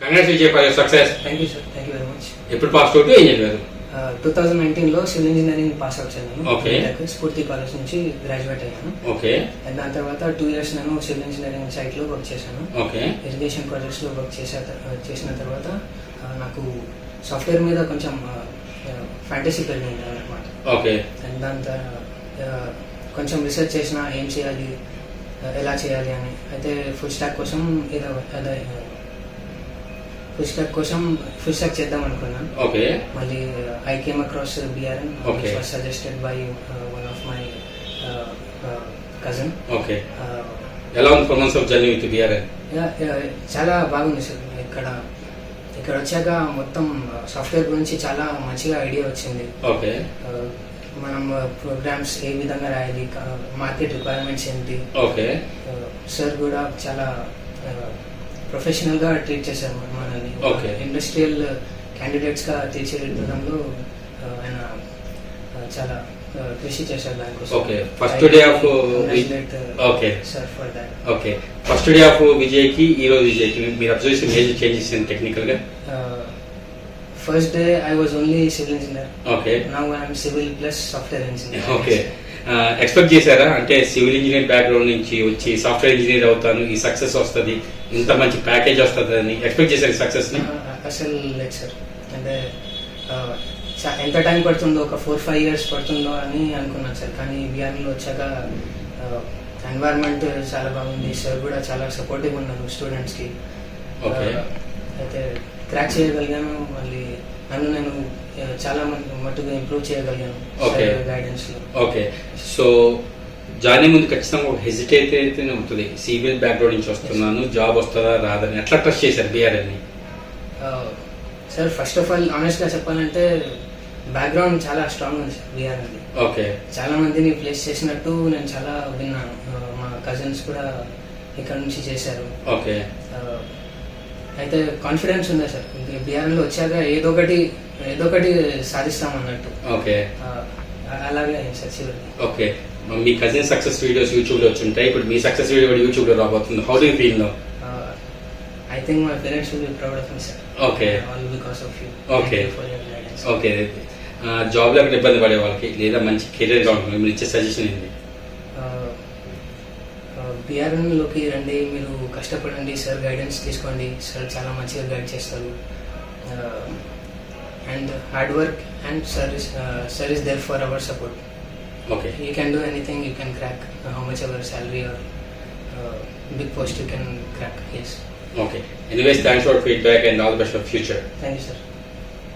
Congrats Vijay for your success. Thank you sir, thank you very much. ఎప్పుడు pass out ఏం చదివారు? 2019లో civil engineering pass out అయ్యాను. Okay. స్ఫూర్తి college నుంచి graduate అయ్యాను. ఓకే. అండ్ దాని తర్వాత 2 years నేను సివిల్ ఇంజనీరింగ్ సైట్ లో వర్క్ చేశాను. ఓకే. ఇరిగేషన్ ప్రాజెక్ట్స్ లో వర్క్ చేసిన తర్వాత నాకు సాఫ్ట్వేర్ మీద కొంచెం ఫ్యాంటసీ పెరిగింది అనమాట. ఓకే. అండ్ దాని కొంచెం రీసెర్చ్ చేసిన ఏం చేయాలి, ఎలా చేయాలి అని. అయితే ఫుల్ స్టాక్ కోసం ఫుల్ స్టాక్ చేద్దాం అనుకున్నాను. ఓకే. మళ్ళీ I came across BRN, Okay. Suggested by one of my cousin. Okay. ఎలా ఉంది 4 months of journey with BRN? చాలా బాగుంది సార్. ఇక్కడ వచ్చాక మొత్తం సాఫ్ట్వేర్ గురించి చాలా మంచిగా ఐడియా వచ్చింది. ఓకే. మనం ప్రోగ్రామ్స్ ఏ విధంగా రాయాలి, మార్కెట్ రిక్వైర్మెంట్స్ ఏంటి. ఓకే. సార్ కూడా చాలా ప్రొఫెషనల్ గా ట్రీట్ చేశారు మనల్ని. Okay. ఇండస్ట్రియల్ క్యాండిడేట్స్ గా తీర్చిదిద్దడంలో ఆయన చాలా కృషి చేశారు దానికోసం. Okay. First day of okay sir for that. Okay. First day of Vijay కి ఈ రోజు విజయ్ కి మీరు అబ్జర్వ్ చేసిన మేజర్ చేంజెస్ ఏంటి టెక్నికల్ గా? First day I was only civil engineer. Okay. Now I'm civil plus software engineer. Okay. Expect చేశారా? అంటే సివిల్ ఇంజనీర్ బ్యాక్గ్రౌండ్ నుంచి వచ్చి సాఫ్ట్వేర్ ఇంజనీర్ అవుతాను, ఈ సక్సెస్ వస్తుంది, ఇంత మంచి ప్యాకేజ్ వస్తుంది అని ఎక్స్పెక్ట్ చేశారు సక్సెస్ ని? అసలు లేదు సార్. అంటే ఎంత టైం పడుతుందో, ఒక 4-5 years పడుతుందో అని అనుకున్నాను సార్. కానీ బిఆర్ఎన్లో వచ్చాక ఎన్వైరన్మెంట్ చాలా బాగుంది. సార్ కూడా చాలా సపోర్టివ్ ఉన్నారు స్టూడెంట్స్ కి. అయితే క్రాక్ చేయగలిగాను. మళ్ళీ నేను చాలా మట్టుగా ఇంప్రూవ్ చేయగలిగాను గైడెన్స్ లో. ఓకే. సో జాయిన్ ముందు ఖచ్చితంగా ఒక హెసిటేట్ అయితేనే ఉంటుంది. సివిల్ బ్యాక్గ్రౌండ్ నుంచి వస్తున్నాను, జాబ్ వస్తుందా రాదని ఎట్లా ట్రస్ట్ చేశారు బిఆర్ఎన్ ని? Sir first of all honest గా చెప్పాలంటే బ్యాక్గ్రౌండ్ చాలా స్ట్రాంగ్ ఉంది సార్ బిఆర్ఎన్. ఓకే. చాలా మందిని ప్లేస్ చేసినట్టు నేను చాలా విన్నాను. మా కజిన్స్ కూడా ఇక్కడ నుంచి చేశారు. ఓకే. అయితే కాన్ఫిడెన్స్ ఉంది సార్. బిఆర్ఎన్ లో వచ్చాక ఏదో ఒకటి సాధిస్తామన్నట్టు. ఓకే. అలాగే అయింది సార్ చివరికి. ఓకే. మీ కజిన్ సక్సెస్ వీడియోస్ యూట్యూబ్ లో వచ్చుంటాయి. ఇప్పుడు మీ సక్సెస్ వీడియో కూడా యూట్యూబ్ లో రాబోతుంది. How do you feel now? I think my parents will be proud of me sir. Okay. All because of you. Okay. For your guidance. Okay. Job లో ఇబ్బంది పడే వాళ్ళకి లేదా మంచి కెరీర్ గా ఉంటుంది మీరు ఇచ్చే సజెషన్ ఏంటి? బిఆర్ఎన్ లోకి రండి, మీరు కష్టపడండి, సార్ గైడెన్స్ తీసుకోండి. సార్ చాలా మంచిగా గైడ్ చేస్తారు. And hard work and sir is there for our support. Okay. You can do anything, you can crack how much ever salary or big post you can crack. Yes. Okay. Anyways, thanks for feedback and all the best for future. Thank you, sir.